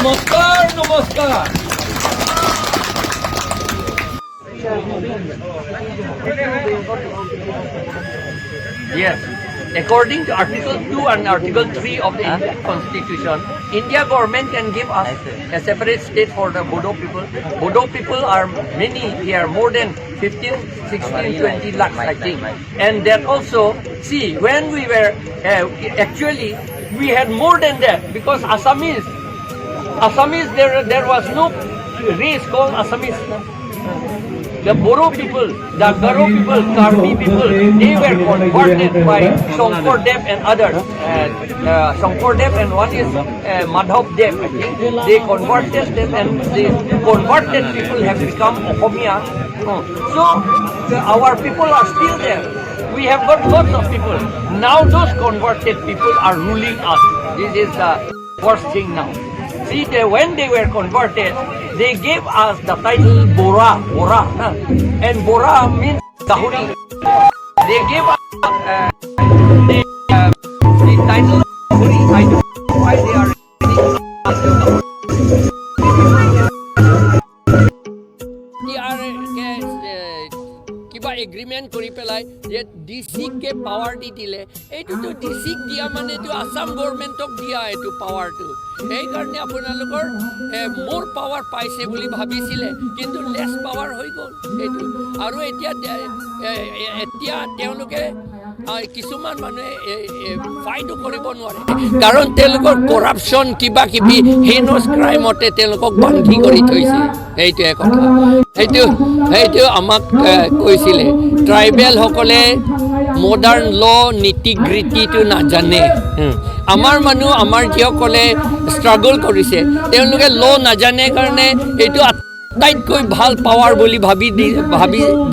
নমস্কাৰ নমস্কাৰ Yes. According to Article 2 and Article 3 of the Indian Constitution, India government can give us a separate state for the Bodo people. Bodo people are many, they are more than 15, 16, 20 lakhs, I think. And that also, see, when we were, actually, we had more than that because Assamese, there was no race called Assamese. The Bodo people, the Garo people, Karbi people, they were converted by Shonkordev and others. Shonkordev and one is Madhav Dev, I think. They converted them and the converted people have become Ohomia. So our people are still there. We have got lots of people. Now those converted people are ruling us. This is the worst thing now. See, when they were converted, they gave us the title Bora, and Bora means Dahuri. They gave us the title Dahuri. I don't know why they are কিবা agreement কৰি পেলাই যে ডিচিক কে power দি দিলে এইটোতো ডিচিক দিয়া মানে এইটো আসাম গভৰ্ণমেণ্টক দিয়া এইটো পাৱাৰটো সেইকাৰণে আপোনালোকৰ মোৰ পাৱাৰ পাইছে বুলি ভাবিছিলে কিন্তু লেছ পাৱাৰ হৈ গ'ল এইটো আৰু এতিয়া তেওঁলোকে কিছুমান মানুহে ফাইটো কৰিব নোৱাৰে কাৰণ তেওঁলোকৰ কৰাপশ্যন কিবা কিবি হেইনছ ক্ৰাইমতে তেওঁলোকক বান্ধি কৰি থৈছে এইটোৱে কথা সেইটো আমাক কৈছিলে ট্ৰাইবেলসকলে মডাৰ্ণ ল নীতি গৃতিটো নাজানে আমাৰ মানুহ আমাৰ যিসকলে ষ্ট্ৰাগল কৰিছে তেওঁলোকে ল নাজানে কাৰণে এইটো আটাইতকৈ ভাল পাৱাৰ বুলি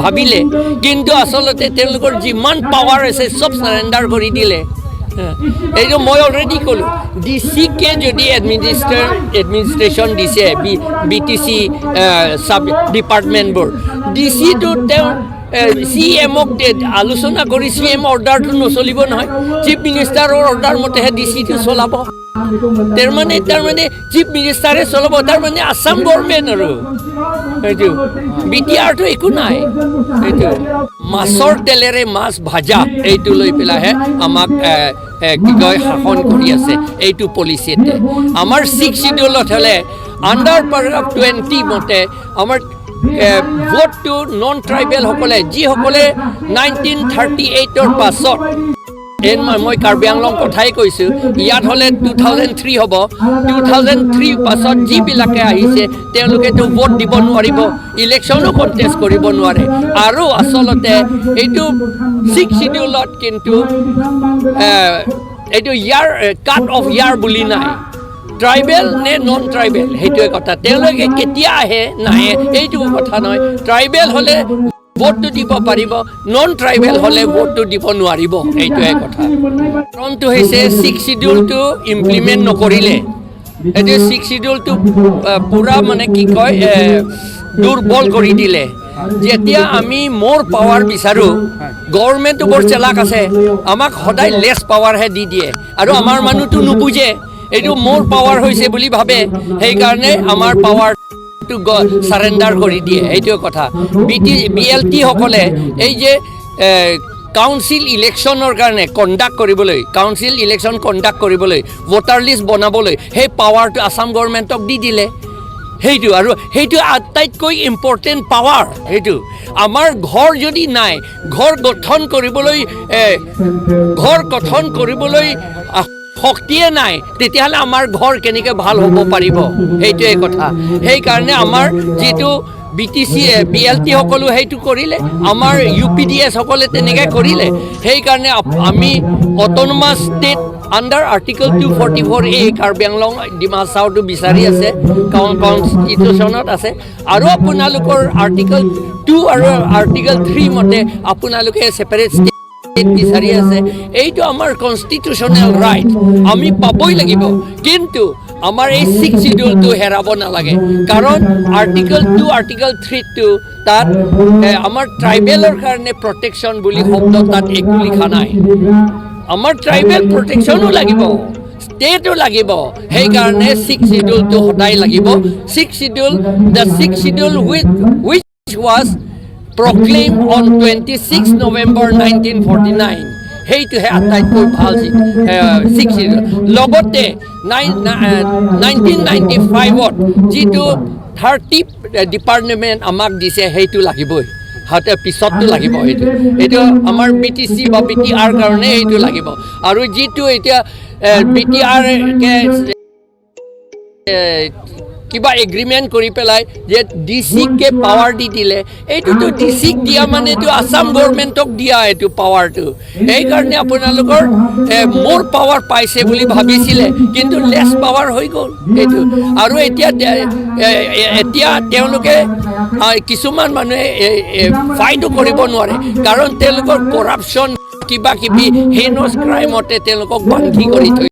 ভাবিলে কিন্তু আচলতে তেওঁলোকৰ যিমান পাৱাৰ আছে চব চাৰেণ্ডাৰ কৰি দিলে এইটো মই অলৰেডি ক'লোঁ ডিচিকে যদি এডমিনিষ্ট্ৰেশ্যন দিছে BTC চাব ডিপাৰ্টমেণ্টবোৰ ডিচিটো তেওঁ CMক আলোচনা কৰি CM অৰ্ডাৰটো নচলিব নহয় চিফ মিনিষ্টাৰৰ অৰ্ডাৰ মতেহে ডিচিটো চলাব তাৰমানে চিফ মিনিষ্টাৰে চলাব তাৰমানে আসাম গভৰ্ণমেণ্ট আৰু এইটো BTRটো একো নাই এইটো মাছৰ তেলেৰে মাছ ভাজা এইটো লৈ পেলাইহে আমাক কি কয় শাসন কৰি আছে এইটো পলিচিতে আমাৰ 6 শিডিউলত হ'লে আণ্ডাৰ পেৰাগ্ৰাফ 20 মতে আমাৰ ভোট টু নন ট্ৰাইবেলসকলে যিসকলে 1938ৰ পাছত মই কাৰ্বি আংলং কথাই কৈছোঁ ইয়াত হ'লে 2003 হ'ব 2003 পাছত যিবিলাকে আহিছে তেওঁলোকেতো ভোট দিব নোৱাৰিব ইলেকশ্যনো কণ্টেষ্ট কৰিব নোৱাৰে আৰু আচলতে এইটো 6 শিডিউলত কিন্তু এইটো ইয়াৰ কাট অফ ইয়াৰ বুলি নাই ট্ৰাইবেল নে নন ট্ৰাইবেল সেইটোৱে কথা তেওঁলোকে কেতিয়া আহে নাহে এইটো কথা নহয় ট্ৰাইবেল হ'লে ভোটটো দিব পাৰিব নন ট্ৰাইবেল হ'লে ভোটটো দিব নোৱাৰিব এইটোৱে কথা কাৰণটো হৈছে 6 শিডিউলটো ইমপ্লিমেণ্ট নকৰিলে এইটো 6 শিডিউলটো পুৰা মানে কি কয় দুৰ্বল কৰি দিলে যেতিয়া আমি মোৰ পাৱাৰ বিচাৰোঁ গভৰ্ণমেণ্টটো বৰ চালাক আছে আমাক সদায় লেছ পাৱাৰহে দি দিয়ে আৰু আমাৰ মানুহটো নুবুজে এইটো মোৰ পাৱাৰ হৈছে বুলি ভাবে সেইকাৰণে আমাৰ পাৱাৰ সাৰেণ্ডাৰ কৰি দিয়ে এইটোৱে কথা BLT সকলে এই যে কাউন্সিল ইলেকশ্যনৰ কাৰণে কাউন্সিল ইলেকশ্যন কণ্ডাক্ট কৰিবলৈ ভোটাৰ লিষ্ট বনাবলৈ সেই পাৱাৰটো আসাম গভৰ্ণমেণ্টক দি দিলে সেইটো আটাইতকৈ ইম্পৰ্টেণ্ট পাৱাৰ সেইটো আমাৰ ঘৰ যদি নাই ঘৰ গঠন কৰিবলৈ শক্তিয়ে নাই তেতিয়াহ'লে আমাৰ ঘৰ কেনেকৈ ভাল হ'ব পাৰিব সেইটোৱে কথা সেইকাৰণে আমাৰ যিটো BLT সকলো সেইটো কৰিলে আমাৰ UPDS সকলে তেনেকৈ কৰিলে সেইকাৰণে আমি autonomous state under article 244A Karbi Anglong Dima হাছাওটো বিচাৰি আছে কনষ্টিটিউশ্যনত আছে আৰু আপোনালোকৰ আৰ্টিকল 2 আৰু আৰ্টিকল 3 মতে আপোনালোকে ছেপাৰেট বিচাৰি আছে এইটো আমাৰ কনষ্টিটিউশ্যনেল ৰাইট আমি পাবই লাগিব কিন্তু আমাৰ এই 6 শিডিউলটো হেৰাব নালাগে কাৰণ আৰ্টিকল 2 আৰ্টিকল 3টো তাত আমাৰ ট্ৰাইবেলৰ কাৰণে প্ৰটেকশ্যন বুলি শব্দ তাত একো লিখা নাই আমাৰ ট্ৰাইবেল প্ৰটেকশ্যনো লাগিব, ষ্টেটো লাগিব। সেইকাৰণে 6th শিডিউলটো সদায় লাগিব। 6th schedule, the 6th schedule which was proclaimed on 26 November 1949, সেইটোহে আটাইতকৈ ভাল 6th শিডিউল। লগতে 1995ত যিটো 30 ডিপাৰ্টমেণ্ট আমাক দিছে সেইটো লাগিবই, পিছতটো লাগিব। এইটো আমাৰ BTC বা BTR কাৰণে সেইটো লাগিব। আৰু যিটো এতিয়া BTR কিবা এগ্ৰিমেণ্ট কৰি পেলাই যে ডিচিকে পাৱাৰ দি দিলে, এইটোতো ডিচিক দিয়া মানেতো আছাম গভৰ্ণমেণ্টক দিয়া এইটো পাৱাৰটো। সেইকাৰণে আপোনালোকৰ মোৰ পাৱাৰ পাইছে বুলি ভাবিছিলে, কিন্তু লেছ পাৱাৰ হৈ গ'ল এইটো। আৰু এতিয়া তেওঁলোকে কিছুমান মানুহে ফাইটো কৰিব নোৱাৰে, কাৰণ তেওঁলোকৰ কৰাপশ্যন কিবা কিবি হেইনছ ক্ৰাইমতে তেওঁলোকক বান্ধি কৰি থৈ